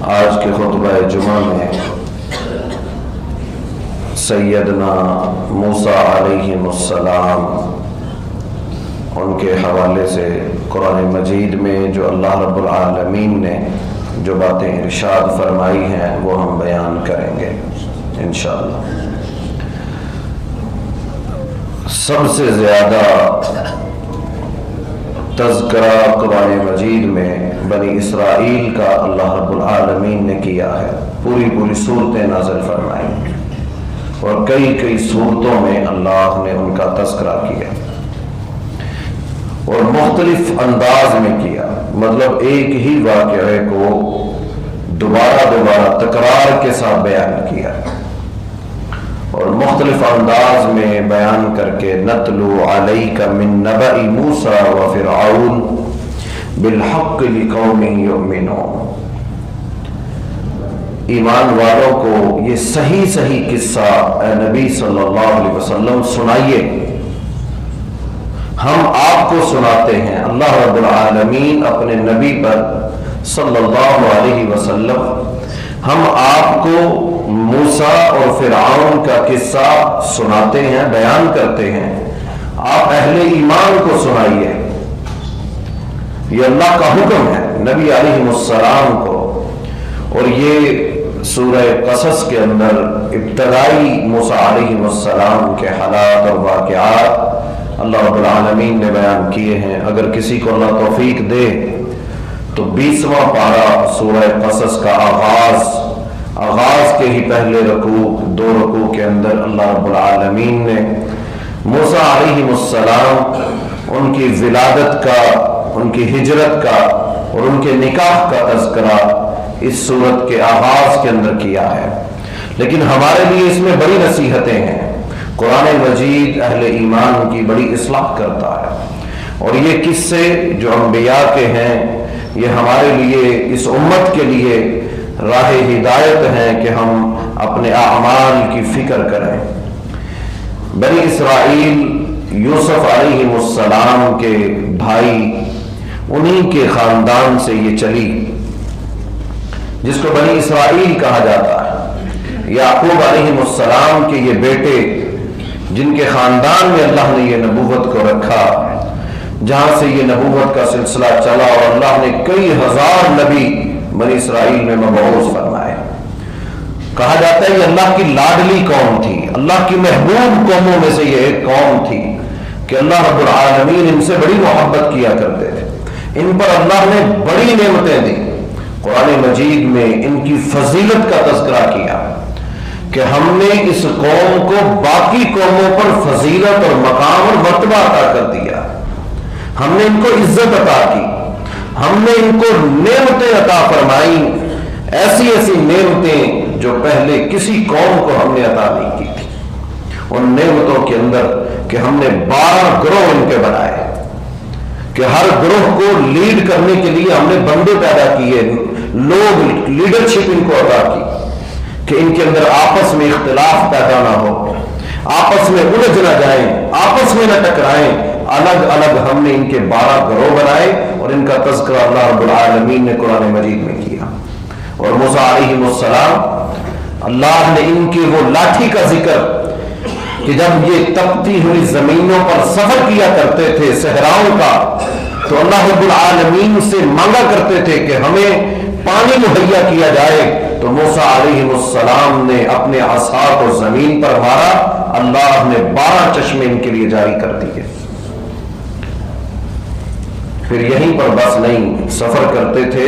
آج کے خطبہ جمعہ میں سیدنا موسیٰ علیہ السلام ان کے حوالے سے قرآن مجید میں جو اللہ رب العالمین نے جو باتیں ارشاد فرمائی ہیں وہ ہم بیان کریں گے انشاءاللہ۔ سب سے زیادہ تذکرہ قرآن مجید میں بنی اسرائیل کا اللہ رب العالمین نے کیا ہے، پوری صورتیں نازل فرمائی اور کئی صورتوں میں اللہ نے ان کا تذکرہ کیا اور مختلف انداز میں کیا، مطلب ایک ہی واقعے کو دوبارہ تکرار کے ساتھ بیان کیا اور مختلف انداز میں بیان کر کے نتلو علیک من نبأ موسیٰ و فرعون بالحق لقوم یؤمنون، ایمان والوں کو یہ صحیح قصہ اے نبی صلی اللہ علیہ وسلم سنائیے، ہم آپ کو سناتے ہیں۔ اللہ رب العالمین اپنے نبی پر صلی اللہ علیہ وسلم ہم آپ کو موسیٰ اور فرعون کا قصہ سناتے ہیں، بیان کرتے ہیں، آپ اہل ایمان کو سنائیے، یہ اللہ کا حکم ہے نبی علیہ السلام کو۔ اور یہ سورہ قصص کے اندر ابتدائی موسیٰ علیہ السلام کے حالات اور واقعات اللہ رب العالمین نے بیان کیے ہیں۔ اگر کسی کو اللہ توفیق دے تو 20واں پارہ سورہ قصص کا آغاز کے ہی پہلے رکوع 2 رکوع کے اندر اللہ رب العالمین نے موسیٰ علیہ السلام ان کی ولادت کا، ان کی ہجرت کا اور ان کے نکاح کا تذکرہ اس سورت کے آغاز کے اندر کیا ہے، لیکن ہمارے لیے اس میں بڑی نصیحتیں ہیں۔ قرآن مجید اہل ایمان کی بڑی اصلاح کرتا ہے اور یہ قصے جو انبیاء کے ہیں یہ ہمارے لیے، اس امت کے لیے راہ ہدایت ہیں کہ ہم اپنے اعمال کی فکر کریں۔ بنی اسرائیل یوسف علیہ السلام کے بھائی، انہی کے خاندان سے یہ چلی جس کو بنی اسرائیل کہا جاتا ہے۔ یعقوب علیہ السلام کے یہ بیٹے جن کے خاندان میں اللہ نے یہ نبوت کو رکھا، جہاں سے یہ نبوت کا سلسلہ چلا اور اللہ نے کئی ہزار نبی بنی اسرائیل میں مبعوث فرمائے۔ کہا جاتا ہے یہ اللہ کی لاڈلی قوم تھی، اللہ کی محبوب قوموں میں سے یہ ایک قوم تھی کہ اللہ رب العالمین ان سے بڑی محبت کیا کرتے تھے، ان پر اللہ نے بڑی نعمتیں دی۔ قرآن مجید میں ان کی فضیلت کا تذکرہ کیا کہ ہم نے اس قوم کو باقی قوموں پر فضیلت اور مقام اور مرتبہ عطا کر دیا، ہم نے ان کو عزت عطا کی، ہم نے ان کو نعمتیں عطا فرمائی، ایسی نعمتیں جو پہلے کسی قوم کو ہم نے عطا نہیں کی تھی۔ ان نعمتوں کے اندر کہ ہم نے 12 گروہ ان کے بنائے کہ ہر گروہ کو لیڈ کرنے کے لیے ہم نے بندے پیدا کیے، لوگ لیڈرشپ ان کو عطا کی کہ ان کے اندر آپس میں اختلاف پیدا نہ ہو، آپس میں الجھ نہ جائیں، آپس میں نہ ٹکرائیں، الگ ہم نے ان کے 12 گروہ بنائے اور ان کا تذکرہ اللہ رب العالمین نے قرآن مجید میں کیا۔ اور موسیٰ علیہ السلام، اللہ نے ان کی وہ لاٹھی کا ذکر کہ جب یہ تپتی ہوئی زمینوں پر سفر کیا کرتے تھے صحراؤں کا، تو اللہ رب العالمین سے مانگا کرتے تھے کہ ہمیں پانی مہیا کیا جائے، تو موسیٰ علیہ السلام نے اپنے عصا کو زمین پر مارا، اللہ نے 12 چشمے ان کے لیے جاری کر دیے۔ پھر یہیں پر بس نہیں، سفر کرتے تھے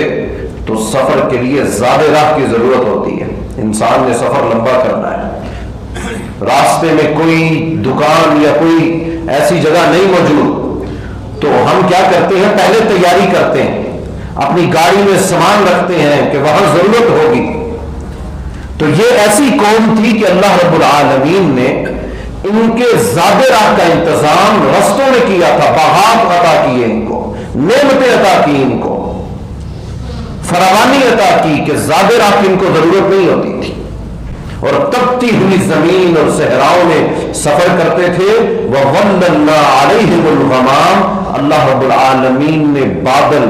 تو سفر کے لیے زیادہ راہ کی ضرورت ہوتی ہے، انسان نے سفر لمبا کرنا ہے، راستے میں کوئی دکان یا کوئی ایسی جگہ نہیں موجود، تو ہم کیا کرتے ہیں، پہلے تیاری کرتے ہیں، اپنی گاڑی میں سامان رکھتے ہیں کہ وہاں ضرورت ہوگی۔ تو یہ ایسی قوم تھی کہ اللہ رب العالمین نے ان کے زیادہ راہ کا انتظام رستوں میں کیا تھا، باغات عطا کیے ان کو، نعمتیں عطا کی ان کو، فراوانی عطا کی کہ زیادہ راہ کی ان کو ضرورت نہیں ہوتی تھی، اور تپتی ہوئی زمین اور صحراؤں میں سفر کرتے تھے۔ وَظَلَّلْنَا عَلَيْهِمُ الْغَمَامَ، اللہ رب العالمین نے بادل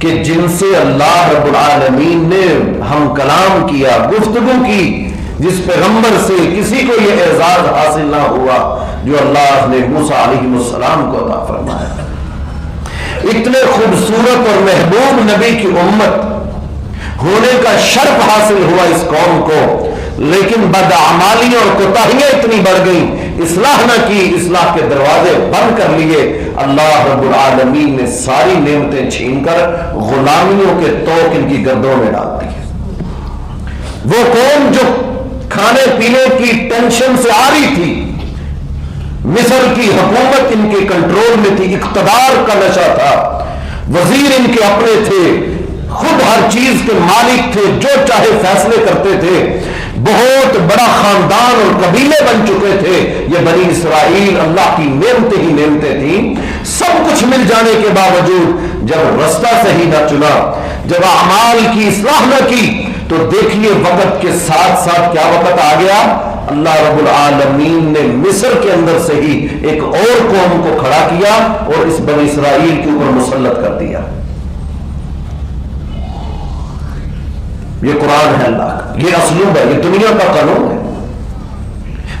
کہ جن سے اللہ رب العالمین نے ہم کلام کیا، گفتگو کی، جس پیغمبر سے کسی کو یہ اعزاز حاصل نہ ہوا جو اللہ نے موسیٰ علیہ السلام کو عطا فرمایا۔ اتنے خوبصورت اور محبوب نبی کی امت ہونے کا شرف حاصل ہوا اس قوم کو، لیکن بدعمالی اور کوتاہیاں اتنی بڑھ گئیں، اصلاح نہ کی، اصلاح کے دروازے بند کر لیے، اللہ رب العالمین نے ساری نعمتیں چھین کر غلامیوں کے توق ان کی گردوں میں ڈال دی۔ وہ قوم جو کھانے پینے کی ٹینشن سے آ رہی تھی، مصر کی حکومت ان کے کنٹرول میں تھی، اقتدار کا نشہ تھا، وزیر ان کے اپنے تھے، خود ہر چیز کے مالک تھے، جو چاہے فیصلے کرتے تھے، بہت بڑا خاندان اور قبیلے بن چکے تھے یہ بنی اسرائیل، اللہ کی نعمتیں ہی نعمتیں تھیں۔ سب کچھ مل جانے کے باوجود جب رستہ صحیح نہ چنا، جب اعمال کی اصلاح نہ کی، تو دیکھیے وقت کے ساتھ ساتھ کیا وقت آ گیا، اللہ رب العالمین نے مصر کے اندر سے ہی ایک اور قوم کو کھڑا کیا اور اس بنی اسرائیل کے اوپر مسلط کر دیا۔ یہ قرآن ہے اللہ کا، یہ اسلوب ہے، یہ دنیا کا قانون ہے۔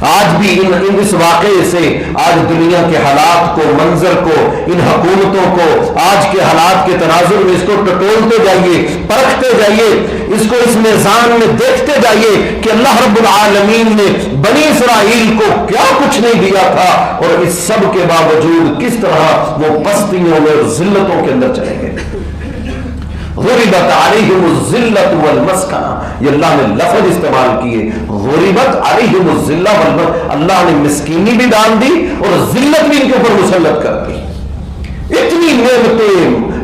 آج بھی اس واقعے سے آج دنیا کے حالات کو، منظر کو، ان حکومتوں کو، آج کے حالات کے تناظر میں اس کو ٹٹولتے جائیے، پرکھتے جائیے، اس کو اس میزان میں دیکھتے جائیے کہ اللہ رب العالمین نے بنی اسرائیل کو کیا کچھ نہیں دیا تھا، اور اس سب کے باوجود کس طرح وہ پستیوں میں اور ذلتوں کے اندر چلے گئے۔ غربت علیہم الذلۃ والمسکنہ، یہ اللہ نے لفظ استعمال کیے، غربت علیہم الذلۃ والمسکنہ، اللہ نے مسکینی بھی ڈال دی اور ذلت بھی ان کے اوپر مسلط کر دی۔ اتنی نعمتیں،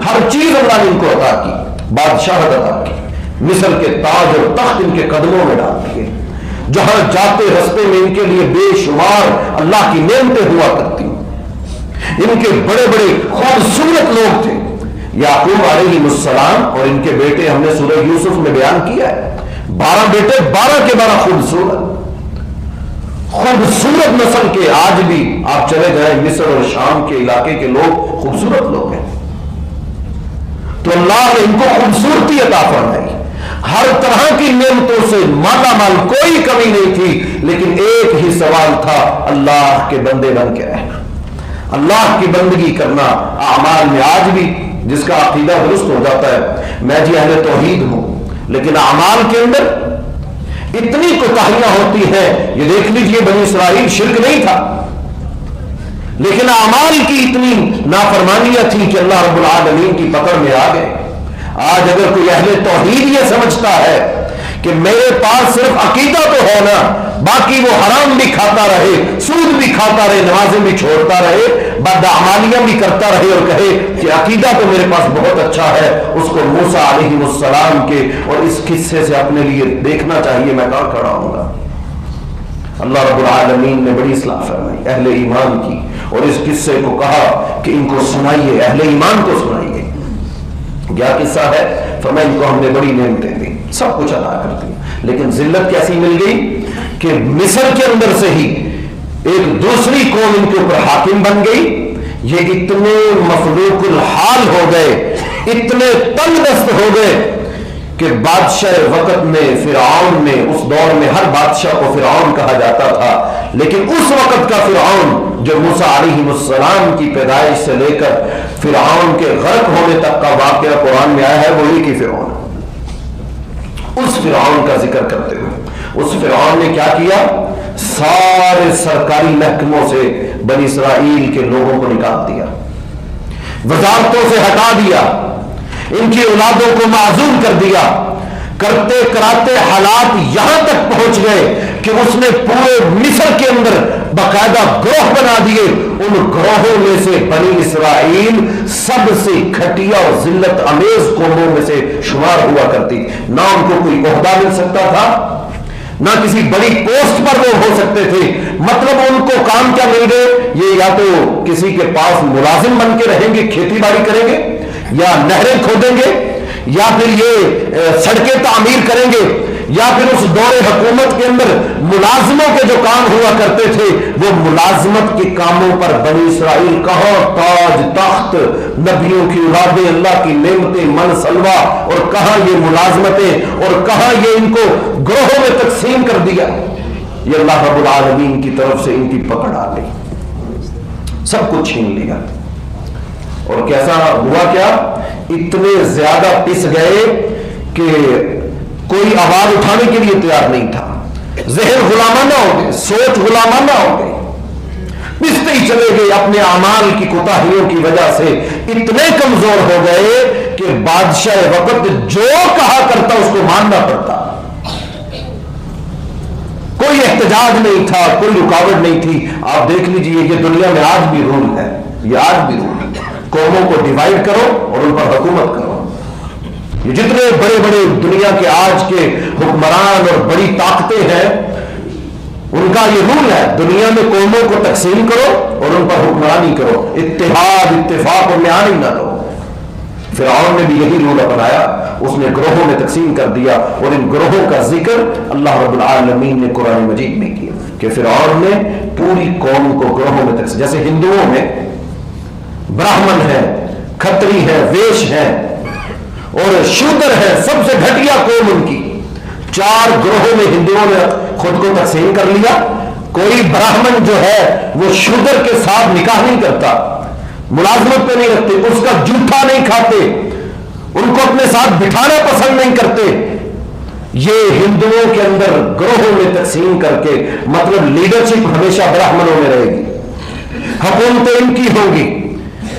ہر چیز اللہ نے ان کو عطا کی، بادشاہت عطا کی، مصر کے تاج اور تخت ان کے قدموں میں ڈال دیے، جہاں جاتے رستے میں ان کے لیے بے شمار اللہ کی نعمتیں ہوا کرتی، ان کے بڑے بڑے خوبصورت لوگ تھے۔ یعقوب علیہ السلام اور ان کے بیٹے ہم نے سورہ یوسف میں بیان کیا ہے، 12 بیٹے، 12 کے 12 خوبصورت نسل کے، آج بھی آپ چلے جائیں مصر اور شام کے علاقے کے لوگ خوبصورت لوگ ہیں۔ تو اللہ نے ان کو خوبصورتی عطا فرمائی، ہر طرح کی نعمتوں سے مالا مال، کوئی کمی نہیں تھی، لیکن ایک ہی سوال تھا، اللہ کے بندے بن کے رہنا، اللہ کی بندگی کرنا۔ اعمال میں آج بھی جس کا عقیدہ درست ہو جاتا ہے، میں جی اہل توحید ہوں، لیکن اعمال کے اندر اتنی کوتاہیاں ہوتی ہیں، یہ دیکھ لیجئے بنی اسرائیل شرک نہیں تھا، لیکن اعمال کی اتنی نافرمانیاں تھیں کہ اللہ رب العالمین کی پکڑ میں آ گئے۔ آج اگر کوئی اہل توحید یہ سمجھتا ہے کہ میرے پاس صرف عقیدہ تو ہے نا، باقی وہ حرام بھی کھاتا رہے، سود بھی کھاتا رہے، نمازیں بھی چھوڑتا رہے، بدعمالیاں بھی کرتا رہے، اور کہے کہ عقیدہ تو میرے پاس بہت اچھا ہے، اس کو موسیٰ علیہ السلام کے اور اس قصے سے اپنے لیے دیکھنا چاہیے، میں کہاں کھڑا ہوں گا۔ اللہ رب العالمین نے بڑی اصلاح فرمائی اہل ایمان کی، اور اس قصے کو کہا کہ ان کو سنائیے، اہل ایمان کو سنائیے۔ کیا قصہ ہے؟ فرمایا ان کو ہم نے بڑی نعمتیں دی، سب کچھ عطا کر دی، لیکن ذلت کیسی مل گئی کہ مصر کے اندر سے ہی ایک دوسری قوم ان کے اوپر حاکم بن گئی۔ یہ اتنے مفلوق الحال ہو گئے، اتنے تنگ دست ہو گئے کہ بادشاہ وقت میں فرعون میں، اس دور میں ہر بادشاہ کو فرعون کہا جاتا تھا، لیکن اس وقت کا فرعون جو موسیٰ علیہ السلام کی پیدائش سے لے کر فرعون کے غرق ہونے تک کا واقعہ قرآن میں آیا ہے، وہی کی فرعون، اس فرعون کا ذکر کرتے ہوئے اس فرعون نے کیا کیا؟ سارے سرکاری محکموں سے بنی اسرائیل کے لوگوں کو نکال دیا، وزارتوں سے ہٹا دیا، ان کی اولادوں کو معزول کر دیا۔ کرتے کراتے حالات یہاں تک پہنچ گئے کہ اس نے پورے مصر کے اندر باقاعدہ گروہ بنا دیے، ان گروہوں میں سے بنی اسرائیل سب سے گھٹیا اور ذلت امیز قوموں میں سے شمار ہوا کرتی، نہ ان کو کوئی عہدہ مل سکتا تھا، نہ کسی بڑی پوسٹ پر وہ ہو سکتے تھے، مطلب ان کو کام کیا مل گئے؟ یہ یا تو کسی کے پاس ملازم بن کے رہیں گے، کھیتی باڑی کریں گے، یا نہریں کھودیں گے، یا پھر یہ سڑکیں تعمیر کریں گے، یا پھر اس دور حکومت کے اندر ملازموں کے جو کام ہوا کرتے تھے وہ ملازمت کے کاموں پر بنی اسرائیل کہاں تاج تخت، نبیوں کی اولادیں، اللہ کی نعمتیں، من سلوا، اور کہاں یہ ملازمتیں، اور کہاں یہ ان کو گروہوں میں تقسیم کر دیا۔ یہ اللہ رب العالمین کی طرف سے ان کی پکڑ آ گئی، سب کچھ چھین لیا۔ اور کیسا ہوا، کیا اتنے زیادہ پس گئے کہ کوئی آواز اٹھانے کے لیے تیار نہیں تھا، ذہن غلامانہ ہو گئے، سوچ غلامانہ ہو گئی، پستے ہی چلے گئے، اپنے اعمال کی کوتاہیوں کی وجہ سے اتنے کمزور ہو گئے کہ بادشاہ وقت جو کہا کرتا اس کو ماننا پڑتا، کوئی احتجاج نہیں تھا، کوئی رکاوٹ نہیں تھی۔ آپ دیکھ لیجئے یہ دنیا میں آج بھی رول ہے، یہ آج بھی رول ہے، قوموں کو ڈیوائیڈ کرو اور ان پر حکومت کرو۔ یہ جتنے بڑے بڑے دنیا کے آج کے حکمران اور بڑی طاقتیں ہیں ان کا یہ رول ہے، دنیا میں قوموں کو تقسیم کرو اور ان پر حکمرانی کرو، اتحاد اتفاق اور میانی نہ دو۔ فرعون نے بھی یہی رول اپنایا، اس نے گروہوں میں تقسیم کر دیا، اور ان گروہوں کا ذکر اللہ رب العالمین نے قرآن مجید میں کیا کہ فرعون نے پوری قوم کو گروہوں میں تقسیم، جیسے ہندوؤں میں براہمن ہے، کھتری ہے، ویش ہے اور شودر ہے، سب سے گھٹیا قوم ان کی، 4 گروہوں میں ہندوؤں نے خود کو تقسیم کر لیا۔ کوئی براہمن جو ہے وہ شودر کے ساتھ نکاح نہیں کرتا، ملازمت پہ نہیں رکھتے، اس کا جوٹا نہیں کھاتے، ان کو اپنے ساتھ بٹھانا پسند نہیں کرتے۔ یہ ہندوؤں کے اندر گروہوں میں تقسیم کر کے، مطلب لیڈرشپ ہمیشہ براہمنوں میں رہے گی، حکومتیں ان کی ہوں گی،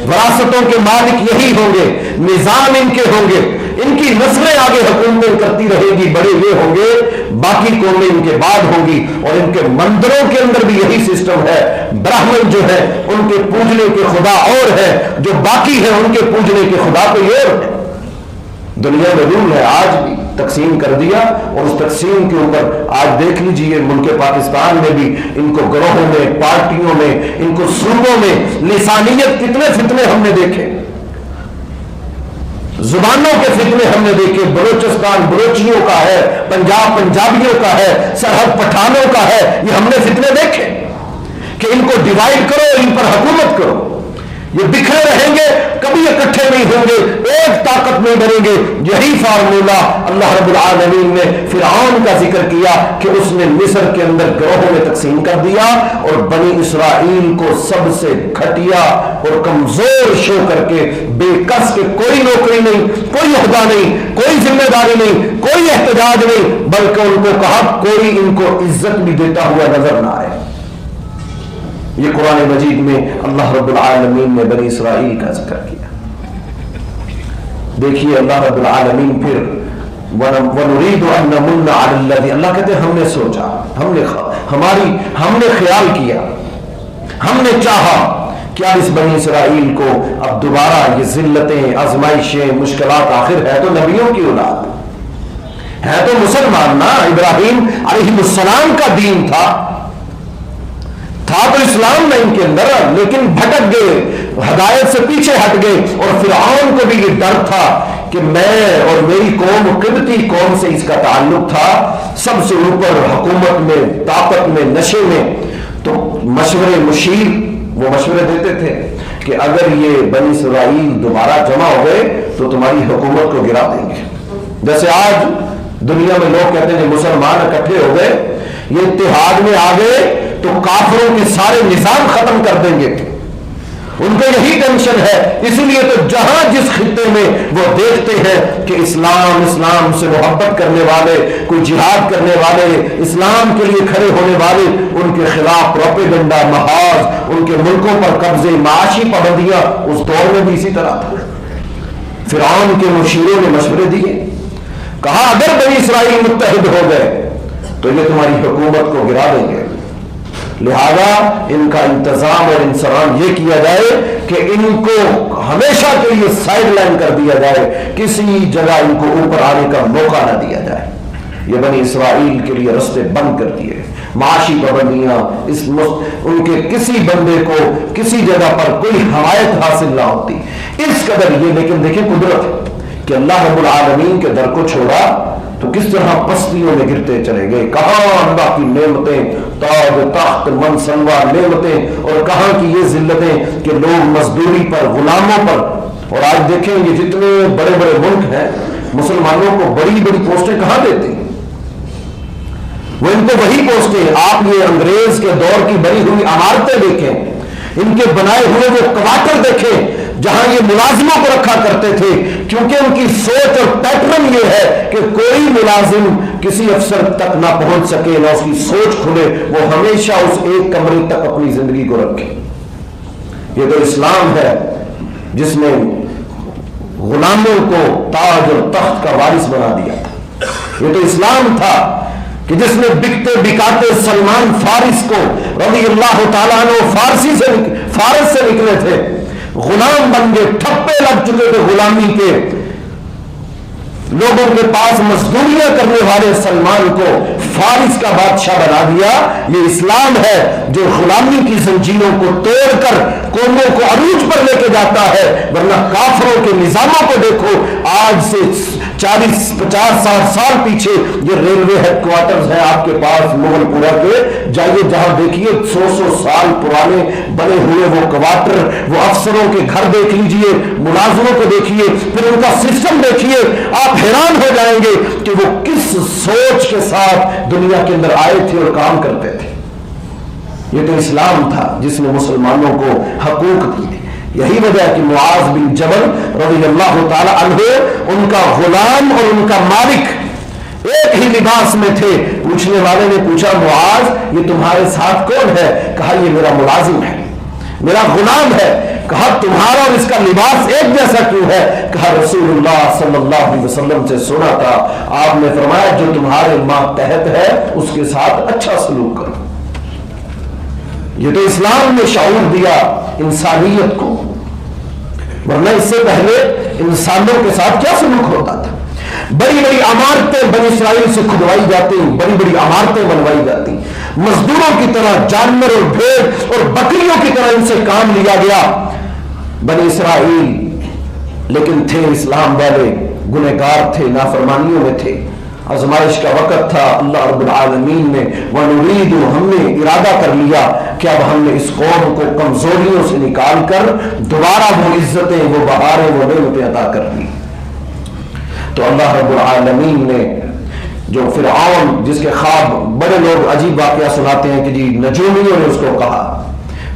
وراثتوں کے مالک یہی ہوں گے، نظام ان کے ہوں گے، ان کی نسلیں آگے حکومتیں کرتی رہے گی، بڑے یہ ہوں گے، باقی قومیں ان کے بعد ہوں گی۔ اور ان کے مندروں کے اندر بھی یہی سسٹم ہے، براہمن جو ہے ان کے پوجنے کے خدا اور ہے، جو باقی ہیں ان کے پوجنے کے خدا کوئی اور ہے۔ دنیا میں رول ہے، آج بھی تقسیم کر دیا، اور اس تقسیم کے اوپر آج دیکھ لیجئے ملک پاکستان میں بھی ان کو گروہوں میں، پارٹیوں میں، ان کو صوبوں میں لسانیت کتنے فتنے ہم نے دیکھے، زبانوں کے فتنے ہم نے دیکھے، بلوچستان بلوچیوں کا ہے، پنجاب پنجابیوں کا ہے، سرحد پٹھانوں کا ہے، یہ ہم نے فتنے دیکھے کہ ان کو ڈیوائیڈ کرو، ان پر حکومت کرو۔ یہ بکھرے رہیں گے، کبھی اکٹھے نہیں ہوں گے، ایک طاقت میں بنیں گے۔ یہی فارمولہ اللہ رب العالمین نے فرعون کا ذکر کیا کہ اس نے مصر کے اندر گروہوں میں تقسیم کر دیا، اور بنی اسرائیل کو سب سے گھٹیا اور کمزور شو کر کے، بے کس کے، کوئی نوکری نہیں، کوئی عہدہ نہیں، کوئی ذمہ داری نہیں، کوئی احتجاج نہیں، بلکہ ان کو کہا کوئی ان کو عزت بھی دیتا ہوا نظر نہ آئے۔ یہ قرآن مجید میں اللہ رب العالمین نے بنی اسرائیل کا ذکر کیا۔ دیکھیے اللہ رب العالمین پھر وَنُرِيدُ أَن نَّمُنَّ عَلَى الَّذِينَ، اللہ کہتے ہیں ہم نے سوچا، ہم نے خیال کیا، ہم نے چاہا کہ اب اس بنی اسرائیل کو اب دوبارہ یہ ذلتیں، آزمائشیں، مشکلات، آخر ہے تو نبیوں کی اولاد ہے، تو مسلمان نا، ابراہیم علیہ السلام کا دین تھا تو اسلام میں ان کے اندر، لیکن بھٹک گئے، ہدایت سے پیچھے ہٹ گئے، اور فرعون کو بھی یہ ڈر تھا کہ میں اور میری قوم قبطی قوم سے اس کا تعلق تھا، سب سے اوپر حکومت میں، طاقت میں، نشے میں، تو مشورے مشیر وہ مشورے دیتے تھے کہ اگر یہ بنی اسرائیل دوبارہ جمع ہو گئے تو تمہاری حکومت کو گرا دیں گے۔ جیسے آج دنیا میں لوگ کہتے ہیں مسلمان اکٹھے ہو گئے، یہ اتحاد میں آ گئے تو کافروں کے سارے نظام ختم کر دیں گے، ان کو یہی ٹینشن ہے۔ اسی لیے تو جہاں جس خطے میں وہ دیکھتے ہیں کہ اسلام سے محبت کرنے والے، کوئی جہاد کرنے والے، اسلام کے لیے کھڑے ہونے والے، ان کے خلاف پروپیگنڈا، محاذ، ان کے ملکوں پر قبضے، معاشی پابندیاں، اس دور میں بھی اسی طرح تھا۔ فرعون کے مشیروں نے مشورے دیے، کہا اگر بنی اسرائیل متحد ہو گئے تو یہ تمہاری حکومت کو گرا دیں گے، لہذا ان کا انتظام اور انسرام یہ کیا جائے کہ ان کو ہمیشہ کے لیے سائیڈ لائن کر دیا جائے، کسی جگہ ان کو اوپر آنے کا موقع نہ دیا جائے۔ یہ بنی اسرائیل کے لیے رستے بند کر دیے، معاشی پابندیاں، ان کے کسی بندے کو کسی جگہ پر کوئی حمایت حاصل نہ ہوتی، اس قدر یہ۔ لیکن دیکھیں قدرت کہ اللہ رب العالمین کے در کو چھوڑا تو کس طرح پستیوں میں گرتے چلے گئے. کہاں اللہ کی نعمتیں، تاج تخت منصبہ نعمتیں، اور کہاں کی یہ ذلتیں کہ لوگ مزدوری پر، غلاموں پر. اور آج دیکھیں یہ جتنے بڑے بڑے ملک ہیں مسلمانوں کو بڑی بڑی پوسٹیں کہاں دیتے ہیں؟ وہ ان کو وہی پوسٹیں. آپ یہ انگریز کے دور کی بنی ہوئی عمارتیں دیکھیں، ان کے بنائے ہوئے وہ کوارٹر دیکھیں جہاں یہ ملازموں کو رکھا کرتے تھے، کیونکہ ان کی سوچ اور پیٹرن یہ ہے کہ کوئی ملازم کسی افسر تک نہ پہنچ سکے، نہ اس کی سوچ کھلے، وہ ہمیشہ اس ایک کمرے تک اپنی زندگی کو رکھے. یہ تو اسلام ہے جس نے غلاموں کو تاج اور تخت کا وارث بنا دیا تھا. یہ تو اسلام تھا کہ جس نے بکتے بکاتے سلمان فارس کو رضی اللہ تعالیٰ عنہ فارس سے نکلے تھے، غلام بن گئے، ٹھپے لگ چکے تھے غلامی کے، لوگوں کے پاس مزدوریاں کرنے والے سلمان کو فارس کا بادشاہ بنا دیا. یہ اسلام ہے جو غلامی کی زنجیروں کو توڑ کر قوموں کو عروج پر لے کے جاتا ہے. ورنہ کافروں کے نظاموں کو دیکھو، آج سے 40-50 سال پیچھے یہ ریلوے ہیڈ کوارٹرز ہیں آپ کے پاس مغل پورا کے، جائیے جہاں دیکھیے 100 سال پرانے بنے ہوئے وہ کوارٹر، وہ افسروں کے گھر دیکھ لیجئے، ملازموں کو دیکھیے، پھر ان کا سسٹم دیکھیے، آپ حیران ہو جائیں گے کہ وہ کس سوچ کے ساتھ دنیا کے اندر آئے تھے اور کام کرتے تھے. یہ تو اسلام تھا جس نے مسلمانوں کو حقوق دیے. یہی وجہ ہے کہ معاذ بن جبل رضی اللہ تعالی عنہ ان کا غلام اور ان کا مالک ایک ہی لباس میں تھے. پوچھنے والے نے پوچھا معاذ یہ تمہارے ساتھ کون ہے؟ کہا یہ میرا ملازم ہے، میرا غلام ہے. کہا تمہارا اور اس کا لباس ایک جیسا کیوں ہے؟ کہا رسول اللہ صلی اللہ علیہ وسلم سے سنا تھا، آپ نے فرمایا جو تمہارے ماتحت ہے اس کے ساتھ اچھا سلوک کرو. یہ تو اسلام نے شعور دیا انسانیت کو، ورنہ اس سے پہلے انسانوں کے ساتھ کیا سلوک ہوتا تھا؟ بڑی بڑی عمارتیں بنی اسرائیل سے کھدوائی جاتی، بڑی بڑی عمارتیں بنوائی جاتی، مزدوروں کی طرح جانور اور بھیڑ اور بکریوں کی طرح ان سے کام لیا گیا. بنی اسرائیل لیکن تھے اسلام والے، گنہگار تھے، نافرمانیوں میں تھے. آزمائش کا وقت تھا، اللہ رب العالمین نے وَنُرِيدُ ہم نے ارادہ کر لیا کہ اب ہم نے اس قوم کو کمزوریوں سے نکال کر دوبارہ وہ عزتیں، وہ بہاریں، وہ نعمتیں عطا کر دی. تو اللہ رب العالمین نے جو فرعون جس کے خواب بڑے لوگ عجیب واقعہ سناتے ہیں کہ جی نجومیوں نے اس کو کہا،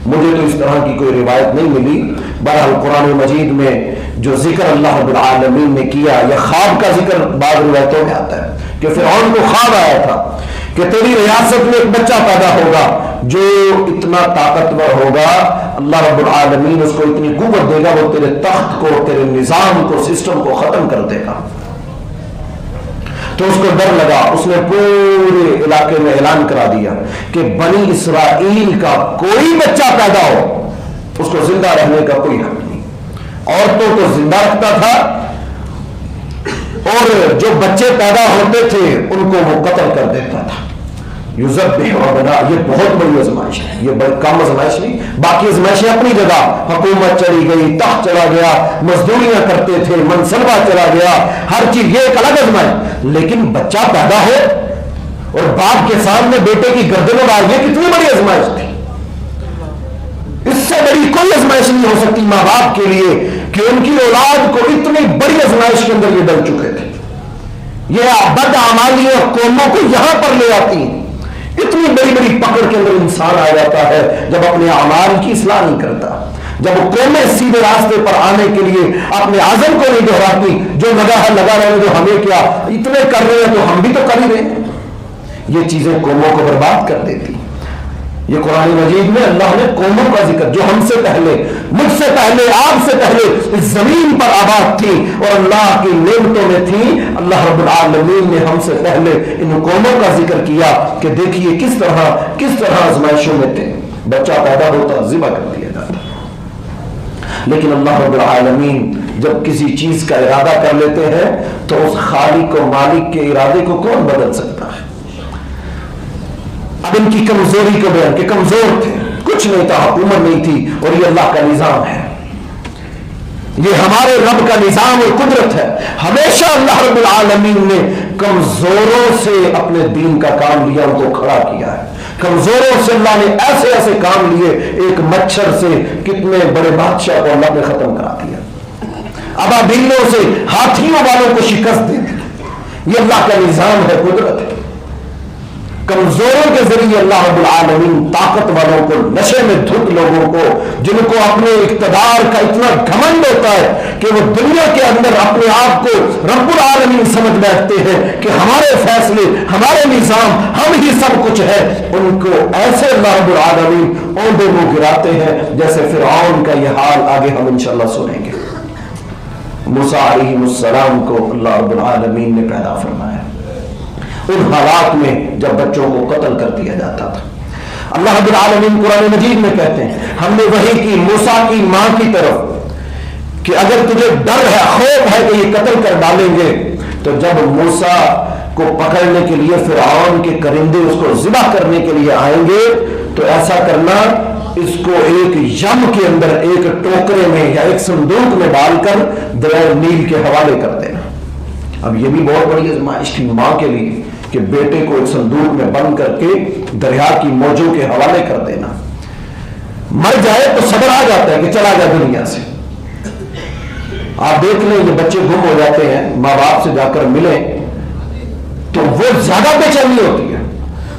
مجھے تو اس طرح کی کوئی روایت نہیں ملی. بہرحال قرآن مجید میں جو ذکر اللہ رب العالمین نے کیا، یہ خواب کا ذکر بعض روایتوں میں آتا ہے کہ فرعون کو خواب آیا تھا کہ تیری ریاست میں ایک بچہ پیدا ہوگا جو اتنا طاقتور ہوگا، اللہ رب العالمین اس کو اتنی قوت دے گا، وہ تیرے تخت کو، تیرے نظام کو، سسٹم کو ختم کر دے گا. تو اس کو ڈر لگا، اس نے پورے علاقے میں اعلان کرا دیا کہ بنی اسرائیل کا کوئی بچہ پیدا ہو اس کو زندہ رہنے کا کوئی حق نہیں. عورتوں کو زندہ رکھتا تھا اور جو بچے پیدا ہوتے تھے ان کو وہ قتل کر دیتا تھا. یذبح ابناء، یہ بہت بڑی آزمائش ہے، یہ کم آزمائش نہیں. باقی آزمائشیں اپنی جگہ، حکومت چلی گئی، تخت چلا گیا، مزدوریاں کرتے تھے، منصبہ چلا گیا، ہر چیز، یہ ایک الگ آزمائش. لیکن بچہ پیدا ہو اور باپ کے سامنے بیٹے کی گردن اڑائے، یہ کتنی بڑی آزمائش تھی. اس سے بڑی کوئی آزمائش نہیں ہو سکتی ماں باپ کے لیے کہ ان کی اولاد کو اتنی بڑی آزمائش کے اندر یہ ڈل چکے تھے. یہ بد اعمالیاں قوموں کو یہاں پر لے آتی ہیں. اتنی بڑی بڑی پکڑ کے اندر انسان آ جاتا ہے جب اپنے اعمال کی اصلاح نہیں کرتا، جب وہ قومیں سیدھے راستے پر آنے کے لیے اپنے عزم کو نہیں دہراتی. جو لگا ہے لگا رہے، جو ہمیں کیا، اتنے کر رہے ہیں تو ہم بھی تو کر ہی رہے ہیں. یہ چیزیں قوموں کو برباد کر دیتی. یہ قرآن مجید میں اللہ نے قوموں کا ذکر جو ہم سے پہلے، مجھ سے پہلے، آپ سے پہلے اس زمین پر آباد تھی اور اللہ کی نعمتوں میں تھی. اللہ رب العالمین نے ہم سے پہلے ان قوموں کا ذکر کیا کہ دیکھیے کس طرح آزمائشوں میں تھے. بچہ پیدا ہوتا ذبح کر دیا جاتا. لیکن اللہ رب العالمین جب کسی چیز کا ارادہ کر لیتے ہیں تو اس خالق و مالک کے ارادے کو کون بدل سکتا ہے؟ اب ان کی کمزوری کو بیان کہ کمزور تھے، کچھ نہیں تھا، حکومت نہیں تھی، اور یہ اللہ کا نظام ہے، یہ ہمارے رب کا نظام اور قدرت ہے. ہمیشہ اللہ رب العالمین نے کمزوروں سے اپنے دین کا کام لیا، ان کو کھڑا کیا ہے. کمزوروں سے اللہ نے ایسے ایسے کام لیے. ایک مچھر سے کتنے بڑے بادشاہ کو اللہ نے ختم کرا دیا. ابابیلوں سے ہاتھیوں والوں کو شکست دے دی. یہ اللہ کا نظام ہے، قدرت ہے. کمزوروں کے ذریعے اللہ رب العالمین طاقت والوں کو، نشے میں دھت لوگوں کو، جن کو اپنے اقتدار کا اتنا گھمنڈ ہوتا ہے کہ وہ دنیا کے اندر اپنے آپ کو رب العالمین سمجھ بیٹھتے ہیں کہ ہمارے فیصلے، ہمارے نظام، ہم ہی سب کچھ ہے، ان کو ایسے اللہ رب العالمین عہدے میں گراتے ہیں جیسے فرعون کا یہ حال آگے ہم انشاءاللہ سنیں گے. موسیٰ علیہ السلام کو اللہ رب العالمین نے پیدا فرمایا ان حالات میں جب بچوں کو قتل کر دیا جاتا تھا. اللہ رب العالمین قرآن مجید میں کہتے ہیں ہم نے وحی کی موسیٰ کی ماں کی طرف کہ اگر تجھے ڈر ہے، خوف ہے کہ یہ قتل کر ڈالیں گے، تو جب موسیٰ کو پکڑنے کے لیے فرعون کے کرندے اس کو ذبح کرنے کے لیے آئیں گے تو ایسا کرنا، اس کو ایک یم کے اندر ایک ٹوکرے میں یا ایک صندوق میں ڈال کر دریائے نیل کے حوالے کر دینا. اب یہ بھی بہت بڑی آزمائش تھی ماں کے لیے کہ بیٹے کو ایک صندوق میں بند کر کے دریا کی موجوں کے حوالے کر دینا. مر جائے تو صبر آ جاتا ہے کہ چلا جائے دنیا سے. آپ دیکھ لیں یہ بچے گم ہو جاتے ہیں، ماں باپ سے جا کر ملیں تو وہ زیادہ بے چینی ہوتی ہے.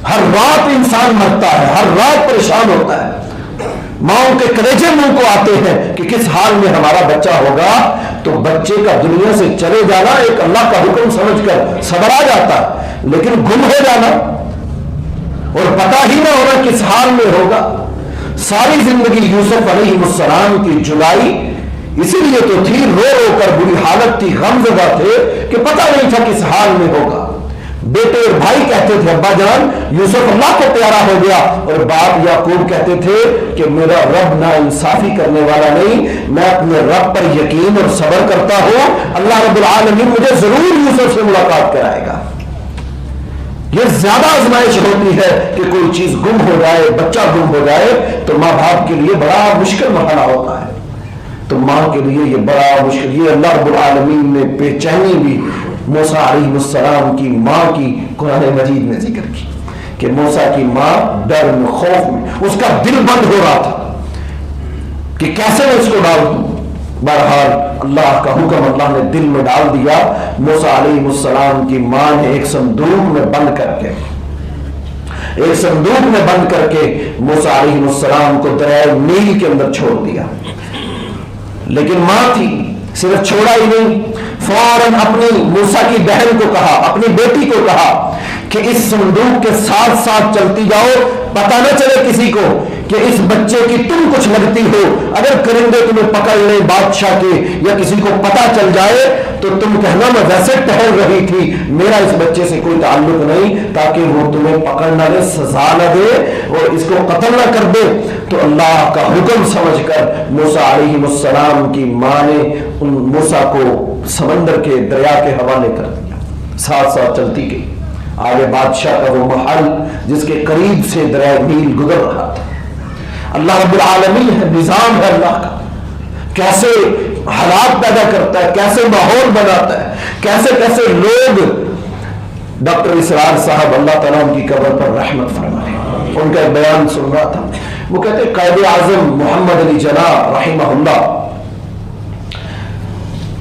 ہر رات انسان مرتا ہے، ہر رات پریشان ہوتا ہے. ماں کے کلیجے منہ کو آتے ہیں کہ کس حال میں ہمارا بچہ ہوگا. تو بچے کا دنیا سے چلے جانا ایک اللہ کا حکم سمجھ کر صبر آ جاتا ہے، لیکن گم ہو جانا اور پتہ ہی نہ ہونا کس حال میں ہوگا. ساری زندگی یوسف علیہ السلام کی جدائی اسی لیے تو تھی، رو رو کر بری حالت تھی، غم زدہ تھے کہ پتہ نہیں تھا کس حال میں ہوگا. بیٹے اور بھائی کہتے تھے ابا جان یوسف اللہ کو پیارا ہو گیا، اور باپ یعقوب کہتے تھے کہ میرا رب نا انصافی کرنے والا نہیں، میں اپنے رب پر یقین اور صبر کرتا ہوں، اللہ رب العالمین مجھے ضرور یوسف سے ملاقات کرائے گا. یہ زیادہ آزمائش ہوتی ہے کہ کوئی چیز گم ہو جائے، بچہ گم ہو جائے تو ماں باپ کے لیے بڑا مشکل مرحلہ ہوتا ہے. تو ماں کے لیے یہ بڑا مشکل، یہ اللہ رب العالمین نے بے چینی بھی موسیٰ علیہ السلام کی ماں کی قرآن مجید میں ذکر کی کہ موسیٰ کی ماں ڈر میں، خوف میں، اس کا دل بند ہو رہا تھا کہ کیسے میں اس کو ڈال دوں. بہرحال اللہ کا حکم اللہ نے دل میں ڈال دیا. موسیٰ علیہ السلام کی ماں نے ایک صندوق میں بند کر کے موسیٰ علیہ السلام کو دریائے نیل کے اندر چھوڑ دیا. لیکن ماں تھی، صرف چھوڑا ہی نہیں، فوراً اپنی موسیٰ کی بہن کو کہا، اپنی بیٹی کو کہا کہ اس صندوق کے ساتھ ساتھ چلتی جاؤ، پتہ نہ چلے کسی کو کہ اس بچے کی تم کچھ لگتی ہو. اگر کرندے تمہیں پکڑ لیں بادشاہ کے یا کسی کو پتہ چل جائے تو تم کہنا میں ویسے ٹہل رہی تھی، میرا اس بچے سے کوئی تعلق نہیں، تاکہ وہ تمہیں پکڑ نہ لے، سزا نہ دے اور اس کو قتل نہ کر دے. تو اللہ کا حکم سمجھ کر موسیٰ علیہ السلام کی ماں نے ان موسیٰ کو سمندر کے دریا کے حوالے کر دیا. ساتھ ساتھ چلتی گئی. آگے بادشاہ کا وہ محل جس کے قریب سے دریائے نیل گزر رہا تھا. اللہ رب العالمین ہے، نظام ہے اللہ کا، کیسے حالات پیدا کرتا ہے، کیسے ماحول بناتا ہے، کیسے کیسے لوگ. ڈاکٹر اسرار صاحب اللہ تعالیٰ ان کی قبر پر رحمت فرمائے، ان کا ایک بیان سن رہا تھا. وہ کہتے ہیں قائد اعظم محمد علی جناح رحمہ اللہ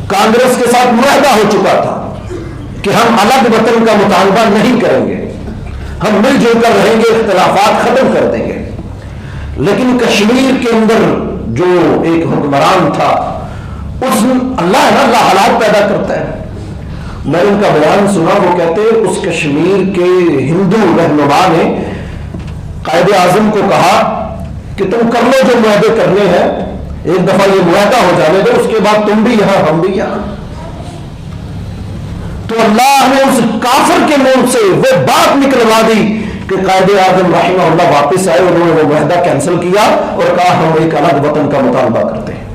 کانگریس کے ساتھ معاہدہ ہو چکا تھا کہ ہم الگ وطن کا مطالبہ نہیں کریں گے، ہم مل جل کر رہیں گے، اختلافات ختم کر دیں گے. لیکن کشمیر کے اندر جو ایک حکمران تھا، اس اللہ ہے نا، اللہ حالات پیدا کرتا ہے. میں ان کا بیان سنا، وہ کہتے اس کشمیر کے ہندو رہنما نے قائد اعظم کو کہا کہ تم کر لو جو معاہدے کرنے ہیں، ایک دفعہ یہ معاہدہ ہو جانے دو، اس کے بعد تم بھی یہاں ہم بھی یہاں. تو اللہ نے اس کافر کے منہ سے وہ بات نکلوا دی کہ قائد اعظم رحمہ اللہ واپس آئے، انہوں نے وہ معاہدہ کینسل کیا اور کہا ہم ایک الگ وطن کا مطالبہ کرتے ہیں.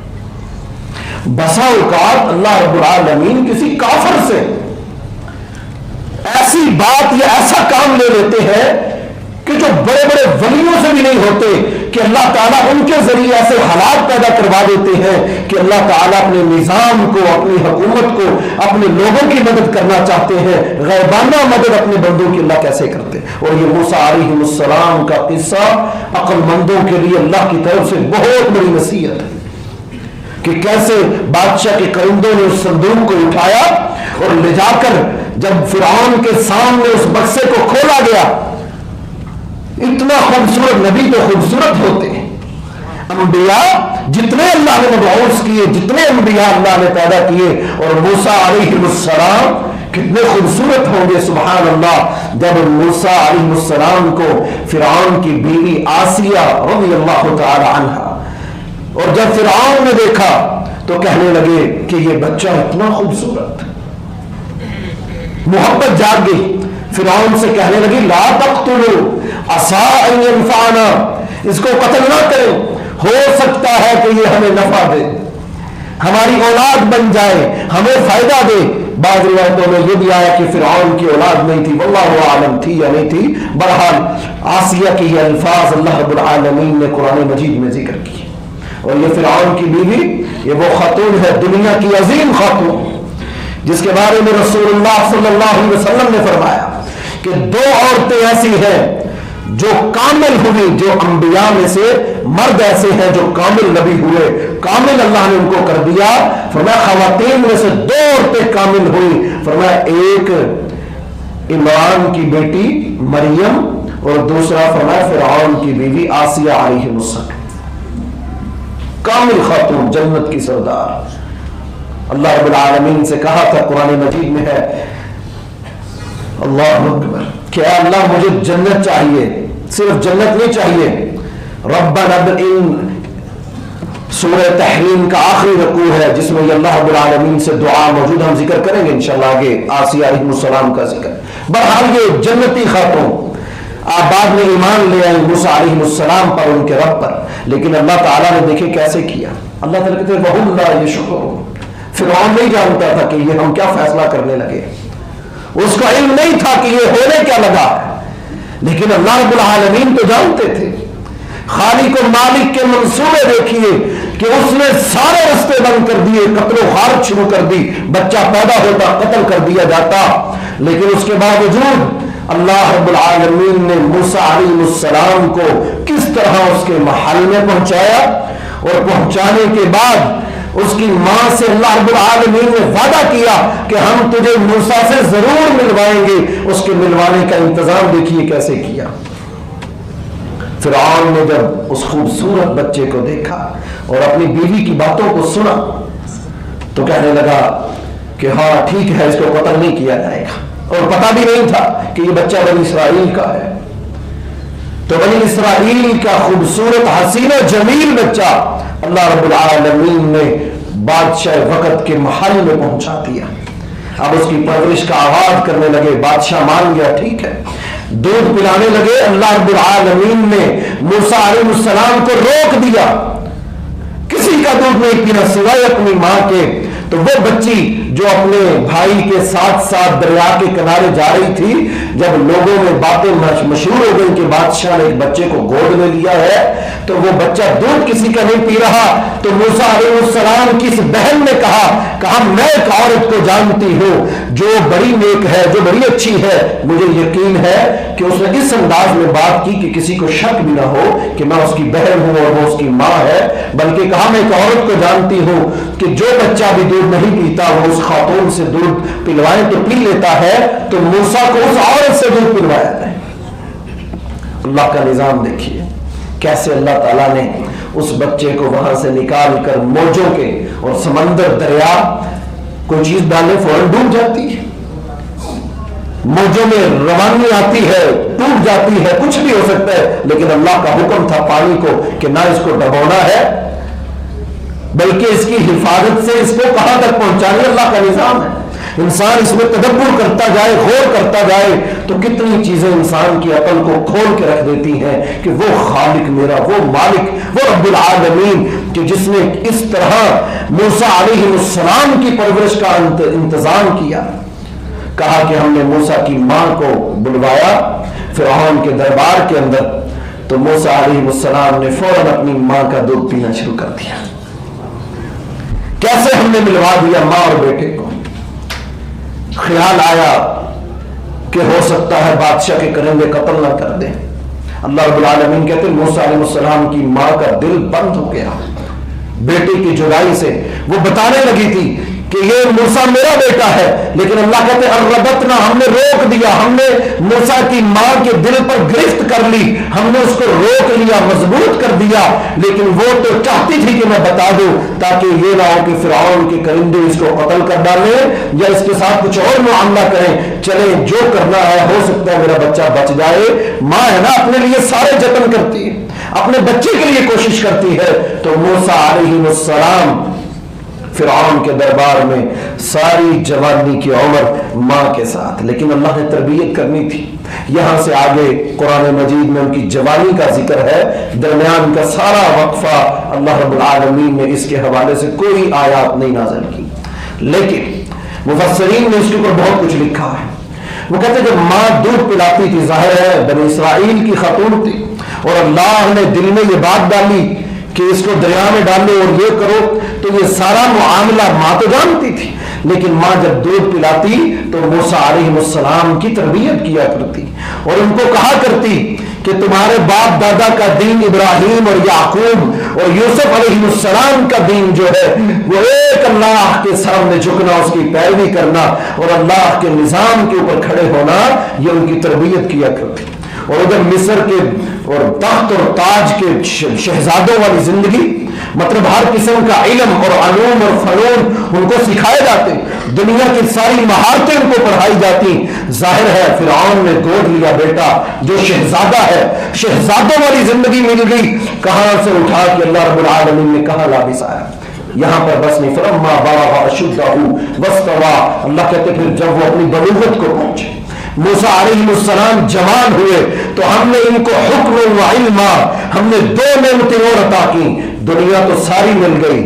بسا اوقات اللہ رب العالمین کسی کافر سے ایسی بات یا ایسا کام لے لیتے ہیں کہ جو جو بڑے بڑے ولیوں سے بھی نہیں ہوتے کہ اللہ تعالیٰ ان کے ذریعے ایسے حالات پیدا کروا دیتے ہیں کہ اللہ تعالیٰ اپنے نظام کو، اپنی حکومت کو، اپنے لوگوں کی مدد کرنا چاہتے ہیں، غیبانہ مدد اپنے بندوں کی اللہ کیسے کرتے ہیں۔ اور یہ موسیٰ علیہ السلام کا قصہ عقل مندوں کے لیے اللہ کی طرف سے بہت بڑی نصیحت ہے کہ کیسے بادشاہ کے کرندوں نے اس صندوق کو اٹھایا اور لے جا کر جب فرعون کے سامنے اس بکسے کو کھولا گیا، اتنا خوبصورت، نبی تو خوبصورت ہوتے ہیں، انبیاء جتنے اللہ نے مبعوث کیے، جتنے انبیاء اللہ نے پیدا کیے، اور موسیٰ علیہ السلام کتنے خوبصورت ہوں گے، سبحان اللہ۔ جب موسیٰ علیہ السلام کو فرعون کی بیوی آسیہ رضی اللہ تعالی عنہ اور جب فرعون نے دیکھا تو کہنے لگے کہ یہ بچہ اتنا خوبصورت، محبت جاگ گئی، فرعون سے کہنے لگی لا تقتلوا عسى ان ينفعنا، اس کو قتل نہ کریں، ہو سکتا ہے کہ یہ ہمیں نفع دے، ہماری اولاد بن جائے، ہمیں فائدہ دے۔ بعض روایتوں میں یہ بھی آیا کہ فرعون کی اولاد نہیں تھی، واللہ عالم تھی یا نہیں تھی، بہرحال آسیہ کی یہ الفاظ اللہ رب العالمین نے قرآن مجید میں ذکر کی۔ اور یہ فرعون کی بیوی، یہ وہ خاتون ہے، دنیا کی عظیم خاتون، جس کے بارے میں رسول اللہ صلی اللہ علیہ وسلم نے فرمایا کہ دو عورتیں ایسی ہیں جو کامل ہوئی، جو انبیاء میں سے مرد ایسے ہیں جو کامل نبی ہوئے، کامل اللہ نے ان کو کر دیا۔ فرمایا خواتین میں سے دو عورتیں کامل ہوئی، فرمایا ایک عمران کی بیٹی مریم اور دوسرا فرمایا فرعون کی بیوی آسیہ علیہ السلام، کامل خاتون، جنت کی سردار۔ اللہ رب العالمین سے کہا تھا، قرآن مجید میں ہے، اللہ اکبر، کہ اے اللہ مجھے جنت چاہیے، صرف جنت نہیں چاہیے، ربنا ان سورہ تحریم کا آخری رکوع ہے جس میں یہ اللہ رب العالمین سے دعا موجود، ہم ذکر کریں گے انشاءاللہ آگے آسیہ علیہ السلام کا ذکر۔ بہرحال یہ جنتی خاتون آپ بعد میں ایمان لے آئیں موسیٰ علیہ السلام پر، ان کے رب پر، لیکن اللہ تعالیٰ نے دیکھے کیسے کیا۔ اللہ تعالیٰ کہتے ہیں وَهُمْ لَا يَشْعُرُونَ، فرعون نہیں جانتا تھا کہ یہ ہم کیا فیصلہ کرنے لگے، اس کا علم نہیں تھا کہ یہ ہونے کیا لگا، لیکن اللہ رب العالمین تو جانتے تھے۔ خالق و مالک کے منصوبے دیکھیے کہ اس نے سارے رستے بند کر دیے، قتل و غارت شروع کر دی، بچہ پیدا ہوتا قتل کر دیا جاتا، لیکن اس کے باوجود اللہ رب العالمین نے موسیٰ علیہ السلام کو کس طرح اس کے محل میں پہنچایا، اور پہنچانے کے بعد اس کی ماں سے اللہ رب العالمین نے وعدہ کیا کہ ہم تجھے موسیٰ سے ضرور ملوائیں گے۔ اس کے ملوانے کا انتظام دیکھیے کیسے کیا۔ فرعون نے جب اس خوبصورت بچے کو دیکھا اور اپنی بیوی کی باتوں کو سنا تو کہنے لگا کہ ہاں ٹھیک ہے، اس کو قتل نہیں کیا جائے گا، اور پتہ بھی نہیں تھا کہ یہ بچہ بنی اسرائیل کا ہے۔ تو بنی اسرائیل کا خوبصورت حسین و جمیل بچہ اللہ رب العالمین نے بادشاہ وقت کے محل میں پہنچا دیا۔ اب اس کی پرورش کا آغاز کرنے لگے، بادشاہ مان گیا، ٹھیک ہے، دودھ پلانے لگے۔ اللہ رب العالمین نے موسیٰ علیہ السلام کو روک دیا، کسی کا دودھ نہیں پینا سوائے اپنی ماں کے۔ تو وہ بچی جو اپنے بھائی کے ساتھ ساتھ دریا کے کنارے جا رہی تھی، جب لوگوں میں باتیں مشہور ہو گئی کہ بادشاہ نے ایک بچے کو گود میں لیا ہے، تو وہ بچہ دودھ کسی کا نہیں پی رہا، تو موسیٰ علیہ السلام کی اس بہن نے کہا میں ایک عورت کو جانتی ہوں جو بڑی نیک ہے، جو بڑی اچھی ہے، مجھے یقین ہے کہ اس نے اس انداز میں بات کی کہ کسی کو شک بھی نہ ہو کہ میں اس کی بہن ہوں اور وہ اس کی ماں ہے، بلکہ کہا میں ایک عورت کو جانتی ہوں کہ جو بچہ بھی دودھ نہیں پیتا وہ اس خاتون سے دودھ پلوائے تو پی لیتا ہے، تو موسیٰ کو اس عورت سے دودھ پلوایا جائے۔ اللہ کا نظام دیکھیے کیسے اللہ تعالیٰ نے اس بچے کو وہاں سے نکال کر موجوں کے اور سمندر دریا کوئی چیز ڈالے فوراً ڈوب جاتی ہے، موجوں میں روانی آتی ہے، ٹوٹ جاتی ہے، کچھ بھی ہو سکتا ہے، لیکن اللہ کا حکم تھا پانی کو کہ نہ اس کو ڈبونا ہے بلکہ اس کی حفاظت سے اس کو کہاں تک پہنچانے، اللہ کا نظام ہے۔ انسان اس میں تدبر کرتا جائے، غور کرتا جائے تو کتنی چیزیں انسان کی عقل کو کھول کے رکھ دیتی ہیں کہ وہ خالق میرا، وہ مالک، وہ رب العالمین کہ جس نے اس طرح موسیٰ علیہ السلام کی پرورش کا انتظام کیا۔ کہا کہ ہم نے موسیٰ کی ماں کو بلوایا، فرعون کے دربار کے اندر، تو موسیٰ علیہ السلام نے فوراً اپنی ماں کا دودھ پینا شروع کر دیا۔ کیسے ہم نے ملوا دیا ماں اور بیٹے کو؟ خیال آیا کہ ہو سکتا ہے بادشاہ کے کرندے قتل نہ کر دیں۔ اللہ رب العالمین کہتے ہیں موسیٰ علیہ السلام کی ماں کا دل بند ہو گیا بیٹے کی جدائی سے۔ وہ بتانے لگی تھی کہ یہ موسیٰ میرا بیٹا ہے، لیکن اللہ کہتے ہیں الربتنا، ہم نے روک دیا، ہم نے موسیٰ کی ماں کے دل پر گرفت کر لی، ہم نے اس کو روک لیا، مضبوط کر دیا، لیکن وہ تو چاہتی تھی کہ میں بتا دوں تاکہ یہ نہ ہو کہ فرعون کے کرندے اس کو قتل کر ڈالیں یا اس کے ساتھ کچھ اور معاملہ کریں۔ چلیں جو کرنا ہے، ہو سکتا ہے میرا بچہ بچ جائے۔ ماں ہے نا، اپنے لیے سارے جتن کرتی ہے، اپنے بچے کے لیے کوشش کرتی ہے۔ تو موسیٰ علیہ السلام فرعون کے دربار میں ساری جوانی کی عمر ماں کے ساتھ، لیکن اللہ نے تربیت کرنی تھی۔ یہاں سے آگے قرآن مجید میں ان کی جوانی کا ذکر ہے، درمیان کا سارا وقفہ اللہ رب العالمین نے اس کے حوالے سے کوئی آیات نہیں نازل کی، لیکن مفسرین نے اس کے اوپر بہت کچھ لکھا ہے۔ وہ کہتے ہیں جب ماں دودھ پلاتی تھی، ظاہر ہے بنی اسرائیل کی خاتون تھی، اور اللہ نے دل میں یہ بات ڈالی کہ اس کو دریا میں ڈالو اور یہ کرو، تو یہ سارا معاملہ ماں تو جانتی تھی، لیکن ماں جب دودھ پلاتی تو موسیٰ علیہ السلام کی تربیت کیا کرتی اور ان کو کہا کرتی کہ تمہارے باپ دادا کا دین ابراہیم اور یعقوب اور یوسف علیہ السلام کا دین جو ہے وہ ایک اللہ کے سامنے جھکنا، اس کی پیروی کرنا اور اللہ کے نظام کے اوپر کھڑے ہونا، یہ ان کی تربیت کیا کرتی۔ اور ادھر مصر کے اور تخت اور تاج کے شہزادوں والی زندگی، مطلب ہر قسم کا علم اور علوم اور فنون ان کو سکھائے جاتے، دنیا کی ساری مہارتیں ان کو پڑھائی جاتی۔ ظاہر ہے فرعون نے گود لیا بیٹا جو شہزادہ ہے، شہزادوں والی زندگی مل گئی، کہاں سے اٹھا کے اللہ رب العالمین نے کہاں لابس آیا۔ یہاں پر بس نہیں، فلما بلغ اشدہ واستوى، اللہ کہتے پھر جب وہ اپنی بلوغت کو پہنچے، موسیٰ علیہ السلام جوان ہوئے، تو ہم نے ان کو حکم و علما، ہم نے دو نعمتیں اور عطا کی۔ دنیا تو ساری مل گئی،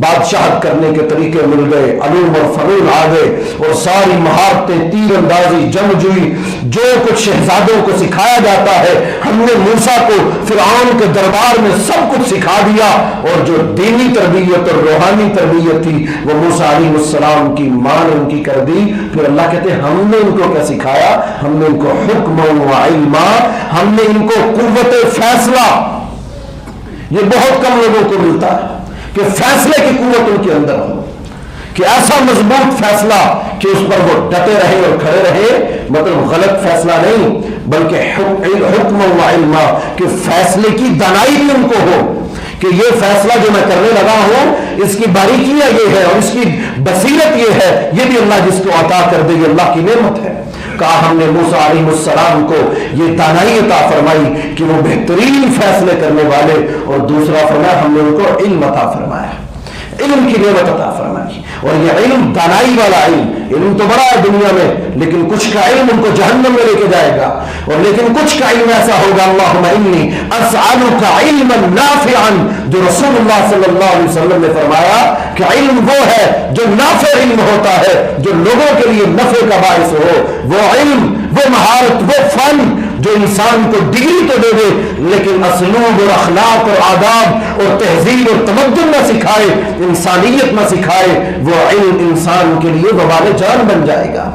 بادشاہت کرنے کے طریقے مل گئے، علوم اور فنون آ گئے، اور ساری مہارتیں، تیر اندازی، جنگجوئی، جو کچھ شہزادوں کو سکھایا جاتا ہے ہم نے موسیٰ کو فرعون کے دربار میں سب کچھ سکھا دیا۔ اور جو دینی تربیت اور روحانی تربیت تھی وہ موسیٰ علیہ السلام کی ماں نے ان کی کر دی۔ پھر اللہ کہتے ہیں ہم نے ان کو کیا سکھایا؟ ہم نے ان کو حکم و علما، ہم نے ان کو قوت فیصلہ۔ یہ بہت کم لوگوں کو ملتا ہے کہ فیصلے کی قوت ان کے اندر ہو، کہ ایسا مضبوط فیصلہ کہ اس پر وہ ڈٹے رہے اور کھڑے رہے، مطلب غلط فیصلہ نہیں بلکہ حکم و علما، کہ فیصلے کی دانائی بھی ان کو ہو کہ یہ فیصلہ جو میں کرنے لگا ہوں اس کی باریکیاں یہ ہے اور اس کی بصیرت یہ ہے، یہ بھی اللہ جس کو عطا کر دے، یہ اللہ کی نعمت ہے۔ کہا ہم نے موسیٰ علیہ السلام کو یہ دانائی عطا فرمائی کہ وہ بہترین فیصلے کرنے والے، اور دوسرا فرمایا ہم نے ان کو علم عطا فرمایا، علم کی نعمت عطا فرمائی۔ اور یہ علم دانائی والا علم تو بڑا ہے دنیا میں، لیکن کچھ کا علم ان کو جہنم میں لے کے جائے گا، اور لیکن کچھ کا علم ایسا ہوگا اللہم انی اسألک علما نافعا، جو رسول اللہ صلی اللہ علیہ وسلم نے فرمایا کہ علم وہ ہے جو نافع علم ہوتا ہے، جو لوگوں کے لیے نفع کا باعث ہو، وہ علم، وہ مہارت، وہ فن جو انسان کو ڈگری تو دے دے لیکن اسلوب اور اخلاق اور آداب اور تہذیب اور تمدن نہ سکھائے، انسانیت نہ سکھائے، وہ علم انسان کے لیے وبال جان بن جائے گا۔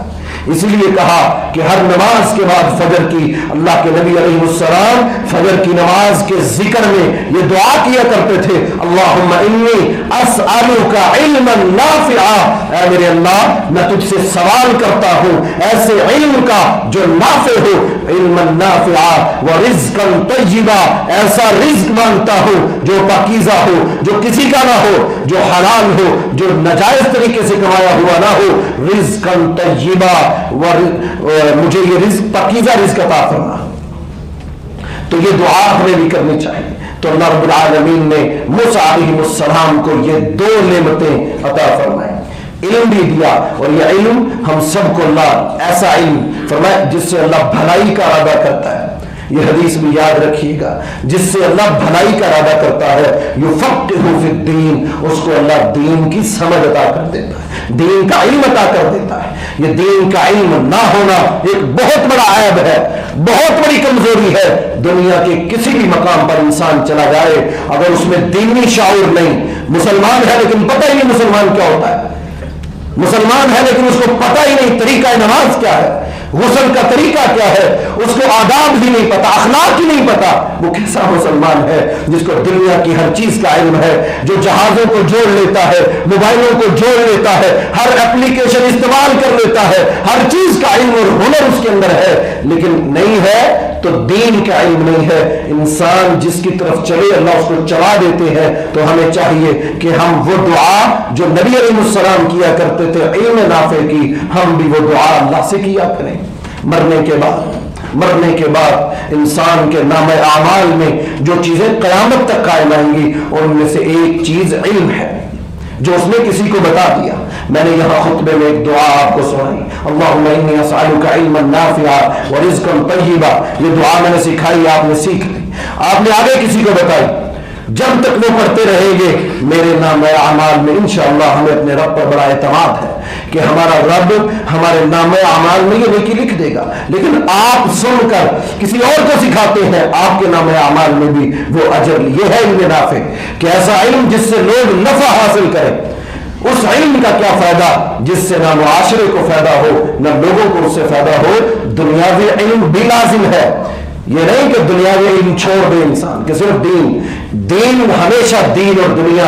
اس لیے کہا کہ ہر نماز کے بعد فجر کی، اللہ کے نبی علیہ السلام فجر کی نماز کے ذکر میں یہ دعا کیا کرتے تھے، اللہم انی اسألک علما نافعا، اے میرے اللہ میں تجھ سے سوال کرتا ہوں ایسے علم کا جو نافع ہو، علما نافعا ورزقا طیبا، ایسا رزق مانگتا ہوں جو پاکیزہ ہو، جو کسی کا نہ ہو، جو حلال ہو، جو ناجائز طریقے سے کمایا ہوا نہ ہو، رزقا طیبا، مجھے یہ رزق پاکیزہ رزق عطا فرما۔ تو یہ دعا ہمیں بھی کرنی چاہیے۔ تو اللہ رب العالمین نے موسیٰ علیہ السلام کو یہ دو نعمتیں عطا فرمائیں، علم بھی دیا، اور یہ علم ہم سب کو اللہ ایسا علم فرمائے جس سے اللہ بھلائی کا ارادہ کرتا ہے، یہ حدیث بھی یاد رکھیے گا، جس سے اللہ بھلائی کا ارادہ کرتا ہے یفقہہ فی الدین، اس کو اللہ دین کی سمجھ عطا کر دیتا ہے، دین کا علم عطا کر دیتا ہے۔ یہ دین کا علم نہ ہونا ایک بہت بڑا عیب ہے، بہت بڑی کمزوری ہے۔ دنیا کے کسی بھی مقام پر انسان چلا جائے، اگر اس میں دینی شعور نہیں، مسلمان ہے لیکن پتہ ہی نہیں مسلمان کیا ہوتا ہے، مسلمان ہے لیکن اس کو پتہ ہی نہیں طریقہ نماز کیا ہے، غسل کا طریقہ کیا ہے، اس کو آداب ہی نہیں پتا، اخلاق ہی نہیں پتا، وہ کیسا مسلمان ہے جس کو دنیا کی ہر چیز کا علم ہے، جو جہازوں کو جوڑ لیتا ہے، موبائلوں کو جوڑ لیتا ہے، ہر اپلیکیشن استعمال کر لیتا ہے، ہر چیز کا علم اور ہنر اس کے اندر ہے، لیکن نہیں ہے تو دین کا علم نہیں ہے۔ انسان جس کی طرف چلے اللہ اس کو چلا دیتے ہیں۔ تو ہمیں چاہیے کہ ہم وہ دعا جو نبی علیہ السلام کیا کرتے تھے علم نافع کی، ہم بھی وہ دعا اللہ سے کیا کریں۔ مرنے کے بعد انسان کے نام اعمال میں جو چیزیں قیامت تک قائم آئیں گی ان میں سے ایک چیز علم ہے، جو اس نے کسی کو بتا دیا۔ میں نے یہاں خطبے میں ایک دعا آپ کو سنائی، اللہم انی اسألک علما نافعا ورزقا طیبا، یہ دعا میں نے سکھائی، آپ نے سیکھ لی، آپ نے آگے کسی کو بتائی۔ جب تک وہ پڑھتے رہیں گے میرے نام اعمال میں انشاءاللہ ہمیں اپنے رب پر بڑا اعتماد ہے کہ ہمارا رب ہمارے نام اعمال میں یہ نیکی لکھ دے گا۔ لیکن آپ سن کر کسی اور کو سکھاتے ہیں، آپ کے نام اعمال میں بھی وہ اجر، یہ ہے علم نافع کہ ایسا علم جس سے لوگ نفع حاصل کریں۔ اس علم کا کیا فائدہ جس سے نہ معاشرے کو فائدہ ہو نہ لوگوں کو اس سے فائدہ ہو۔ دنیاوی علم بھی لازم ہے، یہ نہیں کہ دنیاوی علم چھوڑ دے انسان کہ صرف دین ہمیشہ دین اور دنیا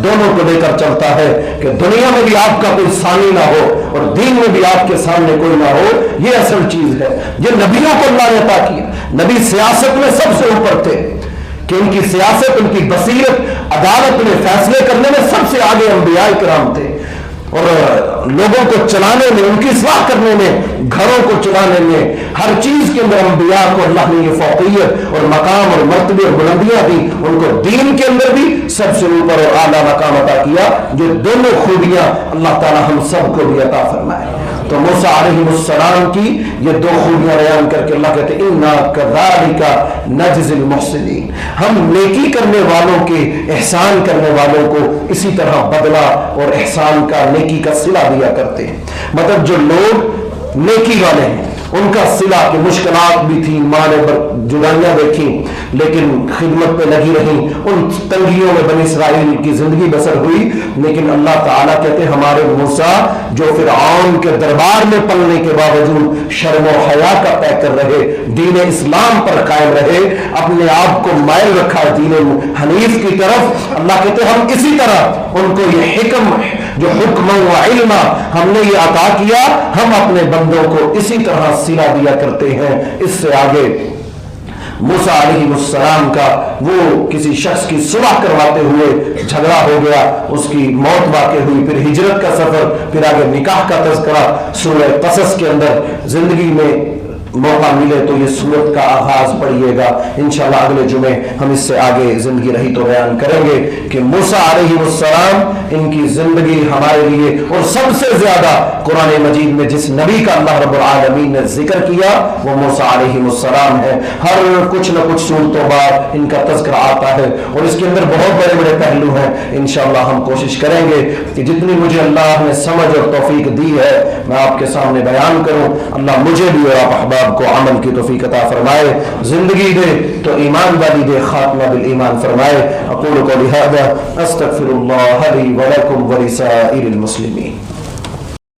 دونوں کو لے کر چلتا ہے کہ دنیا میں بھی آپ کا کوئی ثانی نہ ہو اور دین میں بھی آپ کے سامنے کوئی نہ ہو، یہ اصل چیز ہے۔ یہ نبیوں کو اللہ نے عطا کیا، نبی سیاست میں سب سے اوپر تھے کہ ان کی سیاست، ان کی بصیرت، عدالت میں فیصلے کرنے میں سب سے آگے انبیاء کرام تھے، اور لوگوں کو چلانے میں، ان کی اصلاح کرنے میں، گھروں کو چلانے میں، ہر چیز کے اندر انبیاء کو اللہ نے یہ فوقیت اور مقام اور مرتبے اور بلندیاں دی، ان کو دین کے اندر بھی سب سے اوپر اور اعلیٰ مقام عطا کیا۔ جو دونوں خوبیاں اللہ تعالی ہم سب کو بھی عطا فرمائے۔ تو موسیٰ علیہ السلام کی یہ دو خوبیاں بیان کر کے اللہ کہتے ہیں اِنَّا كَذَلِكَ نَجْزِي الْمُحْسِنِينَ، ہم نیکی کرنے والوں کے، احسان کرنے والوں کو اسی طرح بدلہ اور احسان کا، نیکی کا صلہ دیا کرتے ہیں۔ مطلب جو لوگ نیکی والے ہیں ان کا صلہ، کہ مشکلات بھی تھیں، ماں نے جدائیاں دیکھیں لیکن خدمت پہ لگی رہیں، ان تنگیوں میں بنی اسرائیل کی زندگی بسر ہوئی، لیکن اللہ تعالیٰ کہتے ہیں ہمارے موسیٰ جو فرعون کے دربار میں پلنے کے باوجود شرم و حیا کا پیکر رہے، دین اسلام پر قائم رہے، اپنے آپ کو مائل رکھا دین حنیف کی طرف، اللہ کہتے ہیں ہم اسی طرح ان کو یہ حکم جو حکم و علم ہم نے یہ عطا کیا، ہم اپنے بندوں کو اسی طرح صلہ دیا کرتے ہیں۔ اس سے آگے موسیٰ علیہ السلام کا وہ کسی شخص کی صلح کرواتے ہوئے جھگڑا ہو گیا، اس کی موت واقع ہوئی، پھر ہجرت کا سفر، پھر آگے نکاح کا تذکرہ سورہ قصص کے اندر۔ زندگی میں موقع ملے تو یہ سورت کا آغاز پڑھیے گا، انشاءاللہ اگلے جمعے ہم اس سے آگے زندگی رہی تو بیان کریں گے کہ موسیٰ علیہ السلام، ان کی زندگی ہمارے لیے، اور سب سے زیادہ قرآن مجید میں جس نبی کا اللہ رب العالمین نے ذکر کیا وہ موسیٰ علیہ السلام ہے۔ ہر کچھ نہ کچھ صورتوں بعد ان کا تذکرہ آتا ہے اور اس کے اندر بہت بڑے بڑے پہلو ہیں۔ انشاءاللہ ہم کوشش کریں گے کہ جتنی مجھے اللہ نے سمجھ اور توفیق دی ہے میں آپ کے سامنے بیان کروں۔ اللہ مجھے بھی اور آپ احباب کو عمل کی توفیق عطا فرمائے، زندگی دے تو ایمان والی دے، خاتمہ بالایمان فرمائے۔ اقول قولی ھذا استغفر اللہ لی ولکم ولسائر المسلمین۔